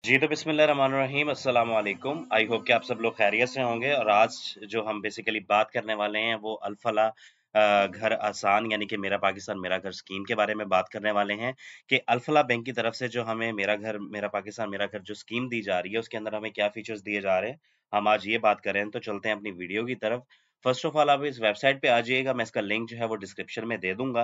जी, तो बिस्मिल्लाहिर्रहमानिर्रहीम, अस्सलाम वालेकुम। आई होप कि आप सब लोग खैरियत से होंगे। और आज जो हम बेसिकली बात करने वाले हैं वो घर आसान यानी कि मेरा पाकिस्तान मेरा घर स्कीम के बारे में बात करने वाले हैं कि अल बैंक की तरफ से जो हमें मेरा घर मेरा पाकिस्तान मेरा घर जो स्कीम दी जा रही है उसके अंदर हमें क्या फीचर्स दिए जा रहे हैं, हम आज ये बात कर रहे हैं। तो चलते हैं अपनी वीडियो की तरफ। फर्स्ट ऑफ ऑल आप इस वेबसाइट पे आ जाइएगा, मैं इसका लिंक जो है वो डिस्क्रिप्शन में दे दूंगा।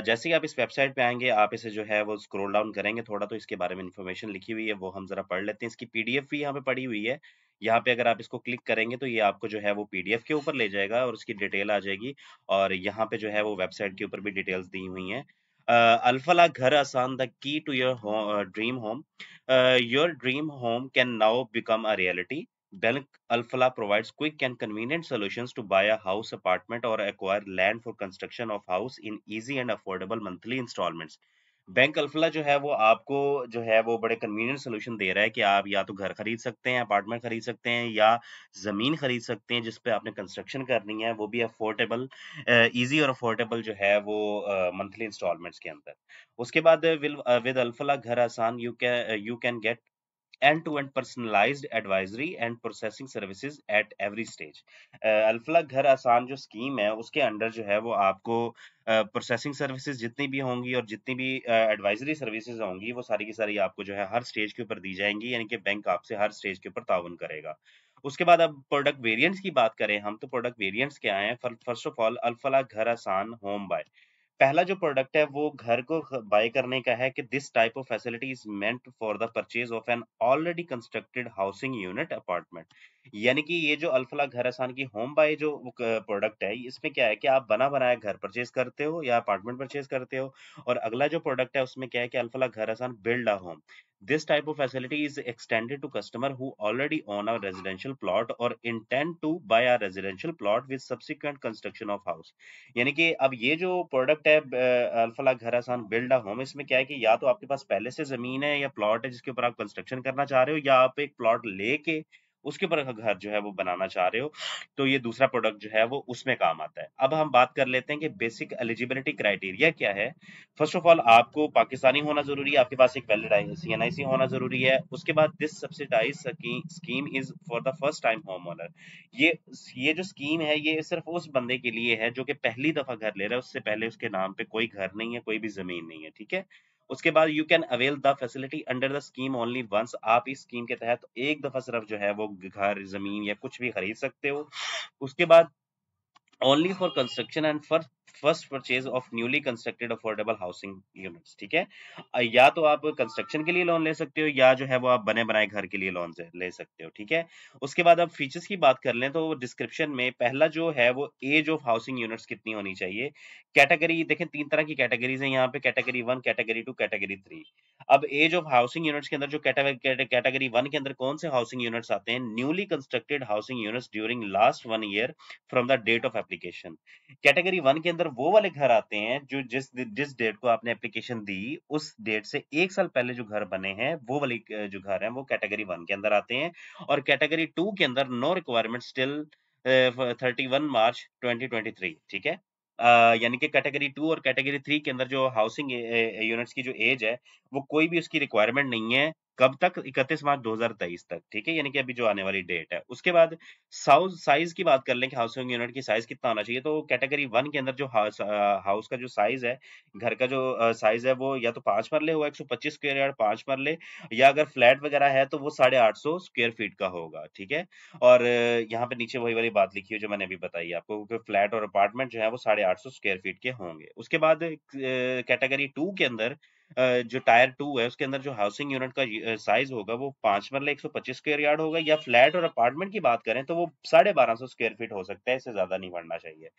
जैसे ही आप इस वेबसाइट पे आएंगे, आप इसे जो है वो स्क्रॉल डाउन करेंगे थोड़ा, तो इसके बारे में इंफॉर्मेशन लिखी हुई है, वो हम जरा पढ़ लेते हैं। इसकी पीडीएफ भी यहाँ पे पड़ी हुई है। यहाँ पे अगर आप इसको क्लिक करेंगे तो ये आपको जो है वो पीडीएफ के ऊपर ले जाएगा और उसकी डिटेल आ जाएगी। और यहाँ पे जो है वो वेबसाइट के ऊपर भी डिटेल्स दी हुई हैं। अल्फला घर आसान, the key to your dream home. Your dream home can now become a reality. Bank Alfala provides quick and convenient solutions to buy a house, apartment, or acquire land for construction of house in easy and affordable monthly installments. Bank Alfalah जो है वो आपको जो है वो बड़े convenient solution दे रहा है कि आप या तो घर खरीद सकते हैं, अपार्टमेंट खरीद सकते हैं, या जमीन खरीद सकते हैं जिस पे आपने कंस्ट्रक्शन करनी है, वो भी अफोर्डेबल, इजी और अफोर्डेबल जो है वो मंथली इंस्टॉलमेंट्स के अंदर। उसके बाद विद अल्फला घर आसान you can get end-to-end personalized advisory and processing services at every stage। Alfalah घर आसान जो स्कीम है उसके अंडर जो है वो आपको प्रोसेसिंग सर्विसेज जितनी भी होंगी और जितनी भी एडवाइजरी सर्विसेज होंगी वो सारी की सारी आपको जो है हर स्टेज के ऊपर दी जाएंगी, यानी कि बैंक आपसे हर स्टेज के ऊपर ताउन करेगा। उसके बाद अब प्रोडक्ट वेरिएंट्स की बात करें हम, तो प्रोडक्ट वेरिएंट्स क्या हैं? फर्स्ट ऑफ ऑल, अल्फला घर आसान होम बाय। पहला जो प्रोडक्ट है वो घर को बाय करने का है कि this type of facility is meant for the purchase of an already constructed housing unit apartment. यानी कि ये जो अल्फला घर आसान की होम बाय जो प्रोडक्ट है, इसमें क्या है कि आप बना बनाया घर परचेज करते हो या अपार्टमेंट परचेज करते हो। और अगला जो प्रोडक्ट है उसमें क्या है कि अल्फला घर आसान build a home. This type of facility is extended to customer who already own a residential plot or intend to buy a residential plot with subsequent construction of house। यानी कि अब ये जो प्रोडक्ट है अल्फला घर आसान बिल्ड अ होम, इसमें क्या है कि या तो आपके पास पहले से जमीन है या प्लॉट है जिसके ऊपर आप कंस्ट्रक्शन करना चाह रहे हो, या आप एक प्लॉट लेके उसके ऊपर घर जो है वो बनाना चाह रहे हो, तो ये दूसरा प्रोडक्ट जो है वो उसमें काम आता है। अब हम बात कर लेते हैं कि बेसिक एलिजिबिलिटी क्राइटेरिया क्या है। फर्स्ट ऑफ ऑल, आपको पाकिस्तानी होना जरूरी है, आपके पास एक वैलिड सीएनआईसी होना जरूरी है। उसके बाद this subsidise scheme is for the first time home owner. ये ये जो स्कीम है ये सिर्फ उस बंदे के लिए है जो कि पहली दफा घर ले रहा है, उससे पहले उसके नाम पे कोई घर नहीं है, कोई भी जमीन नहीं है, ठीक है। उसके बाद you can avail the facility under the scheme only once. आप इस स्कीम के तहत एक दफा सिर्फ जो है वो घर जमीन या कुछ भी खरीद सकते हो। उसके बाद only for construction and for first purchase of newly constructed affordable housing units, ठीक है। या तो आप कंस्ट्रक्शन के लिए लोन ले सकते हो या जो है वो आप बने बनाए घर के लिए लोन ले सकते हो, ठीक है। उसके बाद अब फीचर्स की बात कर लें तो डिस्क्रिप्शन में पहला जो है वो एज ऑफ हाउसिंग यूनिट्स कितनी होनी चाहिए। कैटेगरी देखें, तीन तरह की कैटेगरीज हैं यहाँ पे, कैटेगरी 1, कैटेगरी 2, कैटेगरी 3। अब एज ऑफ हाउसिंग यूनिट्स के अंदर जो कैटेगरी 1 के अंदर कौन से हाउसिंग यूनिट्स आते हैं? Newly constructed housing units during last 1 year from the date of application. Category 1 के अंदर वो वाले घर आते हैं जो जिस डेट को आपने एप्लीकेशन दी उस डेट से 1 साल पहले जो घर बने हैं, वो वाले जो घर हैं वो कैटेगरी 1 के अंदर आते हैं। और कैटेगरी 2 के अंदर नो रिक्वायरमेंट टिल 31 मार्च 2023, ठीक है। यानी कि कैटेगरी 2 और कैटेगरी 3 के अंदर जो हाउसिंग यूनिट्स की जो एज है वो कोई भी उसकी रिक्वायरमेंट नहीं है। कब तक? 31 मार्च 2023 तक, ठीक है, यानी कि अभी जो आने वाली डेट है। उसके बाद साइज की बात कर लें कि हाउसिंग यूनिट की साइज कितना होना चाहिए, तो कैटेगरी 1 के अंदर जो हाउस का जो साइज है, घर का जो साइज है, वो या तो 5 मरले होगा, 125 स्क्वायर यार्ड 5 मरले, या अगर फ्लैट वगैरह है तो वो 850 स्क्वायर फीट का होगा, ठीक है। और यहाँ पे नीचे वही वाली बात लिखी है जो मैंने अभी बताई आपको कि फ्लैट और अपार्टमेंट जो है वो 850 स्क्वायर फीट के होंगे। उसके बाद कैटेगरी 2 के अंदर जो टायर 2 है उसके अंदर जो हाउसिंग यूनिट का साइज होगा वो 5 मरले 125 स्क्वायर यार्ड होगा, या फ्लैट और अपार्टमेंट की बात करें तो वो 1250 स्क्वायर फीट हो सकता है, इससे ज्यादा नहीं बढ़ना चाहिए।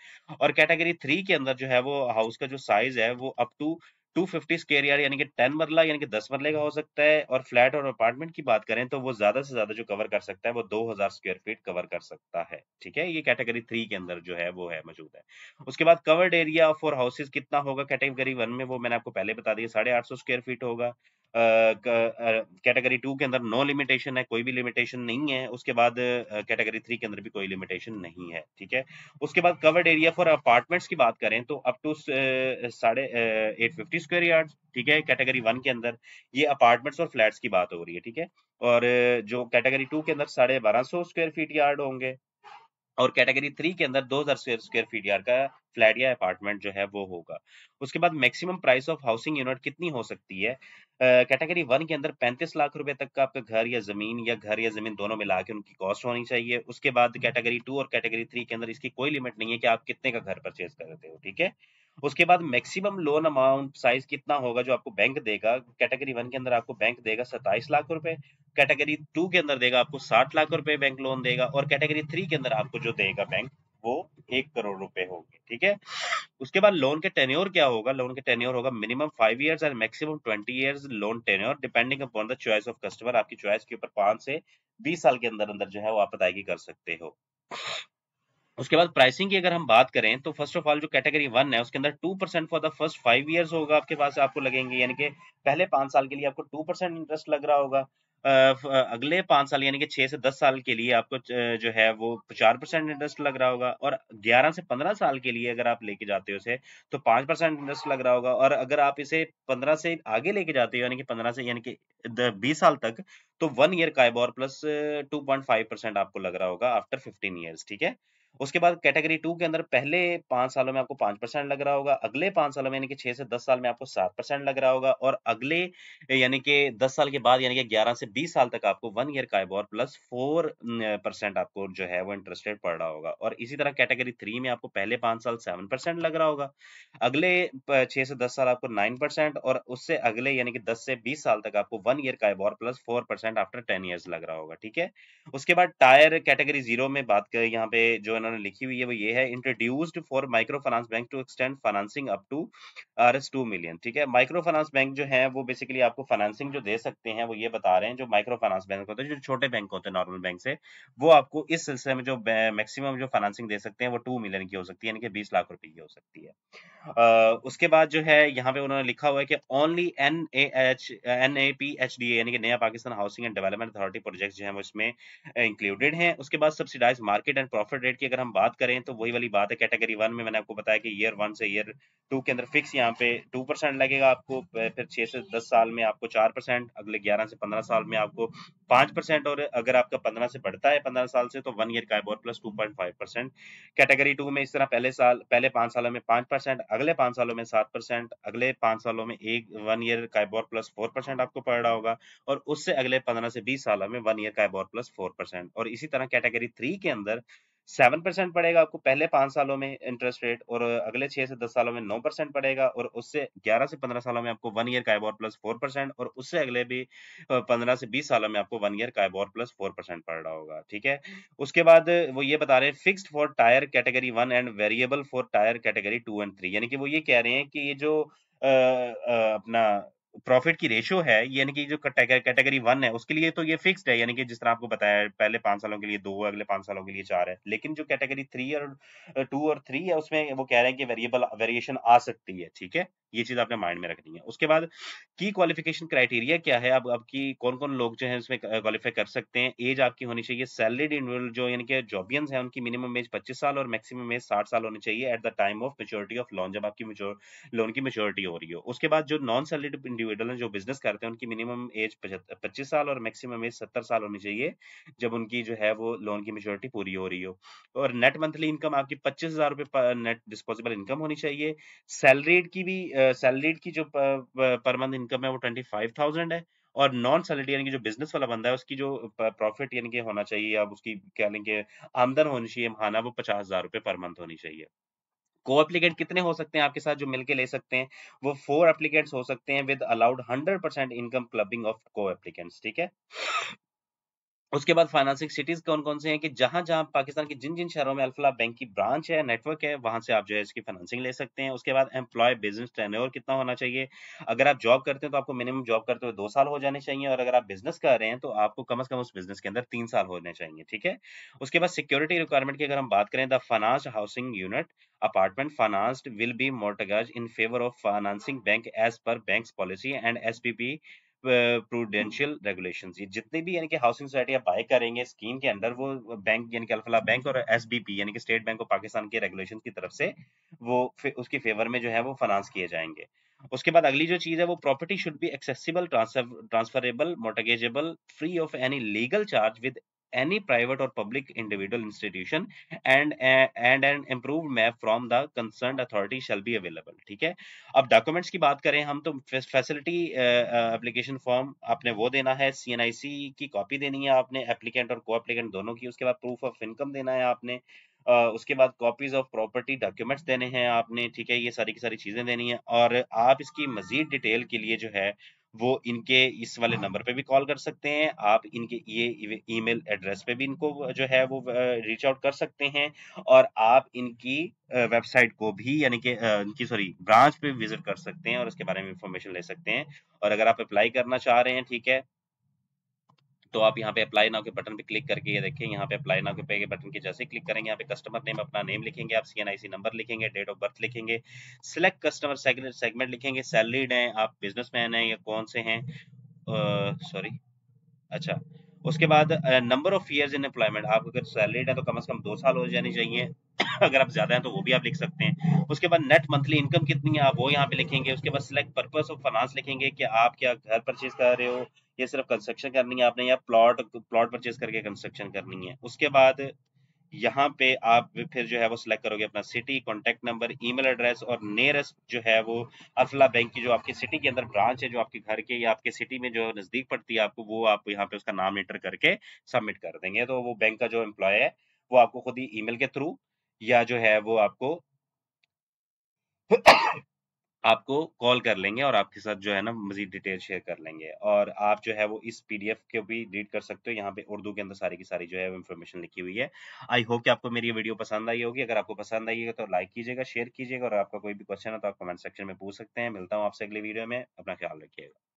और कैटेगरी 3 के अंदर जो है वो हाउस का जो साइज है वो अप टू 250 स्क्वायर यार्ड यानी कि 10 मरला यानी कि 10 मरले का हो सकता है। और फ्लैट और अपार्टमेंट की बात करें तो वो ज्यादा से ज्यादा जो कवर कर सकता है वो 2000 स्क्वायर फीट कवर कर सकता है, ठीक है। ये कैटेगरी 3 के अंदर जो है वो है मौजूद है। उसके बाद कवर्ड एरिया फॉर हाउसेज कितना होगा कैटेगरी 1 में, वो मैंने आपको पहले बता दिया, 850 स्क्वायर फीट होगा। कैटेगरी टू के अंदर नो लिमिटेशन है, कोई भी लिमिटेशन नहीं है। उसके बाद कैटेगरी थ्री के अंदर भी कोई लिमिटेशन नहीं है, ठीक है। उसके बाद कवर्ड एरिया फॉर अपार्टमेंट्स की बात करें तो अप टू 850 स्क्वायर यार्ड, ठीक है, कैटेगरी वन के अंदर। ये अपार्टमेंट्स और फ्लैट्स की बात हो रही है, ठीक है। और जो कैटेगरी टू के अंदर 1250 स्क्वायर फीट यार्ड होंगे, और कैटेगरी थ्री के अंदर 2000 स्क्वायर फीट यार्ड का फ्लैट या अपार्टमेंट जो है वो होगा। उसके बाद maximum price of housing unit कितनी हो सकती है? कैटेगरी वन के अंदर 35 लाख रुपए तक का आपका घर या जमीन दोनों मिला के उनकी कॉस्ट होनी चाहिए। उसके बाद कैटेगरी टू और कैटेगरी थ्री के अंदर इसकी कोई लिमिट नहीं है कि आप कितने का घर परचेज करते हो, ठीक है। उसके बाद मैक्सिमम लोन अमाउंट साइज कितना होगा जो आपको बैंक देगा? कैटेगरी वन के अंदर आपको बैंक देगा 27 लाख रुपए, कैटेगरी टू के अंदर देगा आपको 60 लाख रुपए बैंक लोन देगा, और कैटेगरी थ्री के अंदर आपको जो देगा बैंक वो 1 करोड़ रुपए होंगे, ठीक है। उसके बाद लोन के टेन्योर क्या होगा? लोन के टेन्योर होगा minimum 5 years and maximum 20 years loan tenure, depending upon the choice of customer. आपकी चॉइस के ऊपर 5 से 20 साल के अंदर अंदर जो है वो आप अदायगी कर सकते हो। उसके बाद प्राइसिंग की अगर हम बात करें तो फर्स्ट ऑफ ऑल जो कैटेगरी वन है उसके अंदर 2% फॉर द फर्स्ट 5 इयर्स होगा आपके पास, आपको लगेंगे, यानी कि पहले 5 साल के लिए आपको 2% इंटरेस्ट लग रहा होगा। अगले 5 साल यानी कि 6 से 10 साल के लिए आपको जो है वो 4% इंटरेस्ट लग रहा होगा, और 11 से 15 साल के लिए अगर आप लेके जाते हो इसे तो 5% इंटरेस्ट लग रहा होगा, और अगर आप इसे 15 से आगे लेके जाते हो यानी कि 15 से यानी कि 20 साल तक, तो 1 ईयर काइबोर प्लस 2.5% आपको लग रहा होगा आफ्टर 15 ईयर्स, ठीक है। उसके बाद कैटेगरी टू के अंदर पहले 5 सालों में आपको 5% लग रहा होगा, अगले 5 सालों में यानी कि 6 से 10 साल में आपको 7% लग रहा होगा, और अगले यानी कि 10 साल के बाद यानी कि 11 से 20 साल तक आपको 1 ईयर काइबोर प्लस 4% आपको जो है वो इंटरेस्ट रेट पड़ रहा होगा। और इसी तरह कैटेगरी थ्री में आपको पहले 5 साल 7% लग रहा होगा, अगले 6 से 10 साल आपको 9%, और उससे अगले यानी कि 10 से 20 साल तक आपको 1 year KIBOR plus 4% after 10 years लग रहा होगा, ठीक है। उसके बाद टायर कैटेगरी जीरो में बात करें, यहाँ पे जो इन्होंने लिखी हुई है वो ये है, introduced for micro finance bank to extend financing up to Rs 2 million, ठीक है। माइक्रो फाइनेंस बैंक जो है वो बेसिकली आपको फाइनेंसिंग जो दे सकते हैं वो ये बता रहे हैं, जो माइक्रो फाइनेंस बैंक होते हैं, जो छोटे बैंक होते हैं नॉर्मल बैंक से, वो आपको इस सिलसिले में जो मैक्सिमम जो फाइनेंसिंग दे सकते हैं वो 2 मिलियन की हो सकती है, यानी कि 20 लाख रुपए की हो सकती है। उसके बाद जो है यहाँ पे उन्होंने लिखा हुआ है कि ओनली NAPHDA यानी कि Naya Pakistan housing and development authority project जो है वो इसमें इंक्लूडेड हैं। उसके बाद subsidise market and profit rate की अगर हम बात करें तो वही वाली बात है, कैटेगरी वन में मैंने आपको बताया कि ईयर वन से ईयर टू के अंदर फिक्स यहाँ पे 2% लगेगा आपको, फिर 6 से 10 साल में आपको 4%, अगले 11 से 15 साल में आपको 5%, और अगर आपका 15 से बढ़ता है 15 साल से तो 1 year KIBOR plus 2.5%। Category to में इस तरह पहले 5 सालों में 5%, अगले 5 सालों में 7%, अगले 5 सालों में 1 ईयर काइबोर प्लस 4% आपको पड़ रहा होगा, और उससे अगले 15 से 20 सालों में 1 ईयर काइबोर प्लस 4%। और इसी तरह कैटेगरी थ्री के अंदर 7% पड़ेगा आपको पहले 5 सालों में इंटरेस्ट रेट, और अगले 6 से 10 सालों में 9% पड़ेगा, और उससे 11 से 15 सालों में आपको 1 ईयर काइबोर प्लस 4%, और उससे अगले भी 15 से 20 सालों में आपको 1 ईयर काइबोर प्लस 4% पड़ रहा होगा, ठीक है। उसके बाद वो ये बता रहे हैं fixed for tyre category one and variable for tyre category to and three, यानी कि वो ये कह रहे हैं कि ये जो अपना प्रॉफिट की रेशियो है, यानी कि जो कैटेगरी वन है उसके लिए तो ये फिक्स्ड है, यानी कि जिस तरह आपको बताया है, पहले 5 सालों के लिए 2, अगले 5 सालों के लिए 4 है। लेकिन जो कैटेगरी थ्री और टू और थ्री है उसमें वो कह रहे हैं कि वेरिएबल वेरिएशन आ सकती है, ठीक है। ये चीज आपने माइंड में रखनी है। उसके बाद की क्वालिफिकेशन क्राइटेरिया क्या है, अब आपकी कौन कौन लोग जो है इसमें क्वालिफाई कर सकते हैं? एज आपकी होनी चाहिए सैलरीड इंडिविजुअल जो यानी कि जॉबियंस है उनकी मिनिमम एज 25 साल और मैक्सिमम एज 60 साल होनी चाहिए at the time of maturity of loan, जब आपकी लोन की मेच्योरिटी हो रही हो। उसके बाद जो नॉन सैलरीड इंडिविजुअल हैं जो बिजनेस करते हैं उनकी मिनिमम एज 25 साल और मैक्सिमम एज 70 साल होनी चाहिए जब उनकी जो है वो लोन की मेच्योरिटी पूरी हो रही हो। और नेट मंथली इनकम आपकी 25,000 रुपये नेट डिस्पोजेबल इनकम होनी चाहिए। सैलरीड की जो पर मंथ इनकम है वो 25,000 है। और नॉन सैलरी यानी कि जो बिजनेस वाला बंदा है उसकी जो प्रॉफिट यानी कि होना चाहिए, अब उसकी क्या लेंगे, आमदन होनी चाहिए माहाना, वो 50,000 रुपये पर मंथ होनी चाहिए। को एप्लीकेंट कितने हो सकते हैं आपके साथ जो मिलके ले सकते हैं? वो 4 एप्लीकेंट्स हो सकते हैं with allowed 100% income clubbing of को एप्लीकेंट्स, ठीक है। उसके बाद फाइनेंसिंग सिटीज कौन-कौन से हैं कि जहाँ-जहाँ पाकिस्तान के जिन-जिन शहरों में अल्फला बैंक की ब्रांच है, नेटवर्क है, वहाँ से आप जो है इसकी फाइनेंसिंग ले सकते हैं। उसके बाद एम्प्लॉय बिजनेस टेन्योर कितना होना चाहिए? अगर आप जॉब करते हैं तो आपको मिनिमम जॉब करते हुए 2 साल हो जाने चाहिए, और अगर आप बिजनेस कर रहे हैं तो आपको कम से कम उस बिजनेस के अंदर 3 साल होने चाहिए, ठीक है। उसके बाद सिक्योरिटी रिक्वायरमेंट की अगर हम बात करें, the financed housing unit apartment financed will be mortgage in favour of financing bank as per bank's policy and SPP prudential regulations, ये जितने भी यानी कि हाउसिंग सोसाइटी आप बाय करेंगे स्कीम के अंडर, वो बैंक यानी कि अल्फला बैंक और एसबीपी यानी कि स्टेट बैंक ऑफ पाकिस्तान के रेगुलेशन की तरफ से वो उसके फेवर में जो है वो फाइनेंस किए जाएंगे। उसके बाद अगली जो चीज है वो property should be accessible, transferable, mortgageable, free of any legal charge with any private or public individual institution, and an improved map from the concerned authority shall be available। ठीक है। अब डॉक्यूमेंट्स की बात करें हम, तो फैसिलिटी एप्लीकेशन फॉर्म आपने वो देना है, सीएनआईसी की कॉपी देनी है आपने, एप्लीकेंट और को एप्लीकेंट दोनों की। उसके बाद प्रूफ ऑफ इनकम देना है आपने। उसके बाद कॉपीज ऑफ प्रॉपर्टी डॉक्यूमेंट्स देने हैं आपने। ठीक है, ये सारी की सारी चीजें देनी है। और आप इसकी मजीद डिटेल के लिए जो है वो इनके इस वाले नंबर पे भी कॉल कर सकते हैं, आप इनके ये ईमेल एड्रेस पे भी इनको जो है वो रीच आउट कर सकते हैं, और आप इनकी वेबसाइट को भी यानी कि इनकी सॉरी ब्रांच पे विजिट कर सकते हैं और उसके बारे में इंफॉर्मेशन ले सकते हैं। और अगर आप अप्लाई करना चाह रहे हैं, ठीक है, तो आप यहाँ पे अप्लाई नाउ के बटन पे क्लिक करके, ये देखिए यहाँ पे अप्लाई नाउ के बटन के जैसे क्लिक करेंगे, यहाँ पे कस्टमर नेम अपना नेम लिखेंगे, आप सीएनआईसी नंबर लिखेंगे, डेट ऑफ बर्थ लिखेंगे, सिलेक्ट कस्टमर सेगमेंट लिखेंगे, सैलरीड हैं आप, बिजनेसमैन हैं या कौन से हैं, सॉरी, अच्छा। उसके बाद number of years in employment, आप अगर सैलरीड है तो कम से कम 2 साल हो जानी चाहिए। अगर आप ज्यादा हैं तो वो भी आप लिख सकते हैं। उसके बाद नेट मंथली इनकम कितनी है आप वो यहाँ पे लिखेंगे। उसके बाद सिलेक्ट पर्पस ऑफ फाइनेंस लिखेंगे कि आप क्या घर परचेज कर रहे हो, या सिर्फ कंस्ट्रक्शन करनी है आपने, या प्लॉट प्लॉट परचेज करके कंस्ट्रक्शन करनी है। उसके बाद यहाँ पे आप फिर जो है वो सिलेक्ट करोगे अपना city, contact number, email address, और नियरेस्ट जो है वो अफला बैंक की जो आपकी सिटी के अंदर ब्रांच है, जो आपके घर के या आपके सिटी में जो नजदीक पड़ती है आपको, वो आप यहाँ पे उसका नाम एंटर करके सबमिट कर देंगे। तो वो बैंक का जो एम्प्लॉय है वो आपको खुद ही ईमेल के थ्रू या जो है वो आपको आपको कॉल कर लेंगे और आपके साथ जो है ना मजीद डिटेल शेयर कर लेंगे। और आप जो है वो इस पीडीएफ को भी रीड कर सकते हो, यहाँ पे उर्दू के अंदर सारी की सारी जो है वो इन्फॉर्मेशन लिखी हुई है। आई होप कि आपको मेरी ये वीडियो पसंद आई होगी। अगर आपको पसंद आई है तो लाइक कीजिएगा, शेयर कीजिएगा, और आपका कोई भी क्वेश्चन है तो आप कमेंट सेक्शन में पूछ सकते हैं। मिलता हूँ आपसे अगली वीडियो में, अपना ख्याल रखिएगा।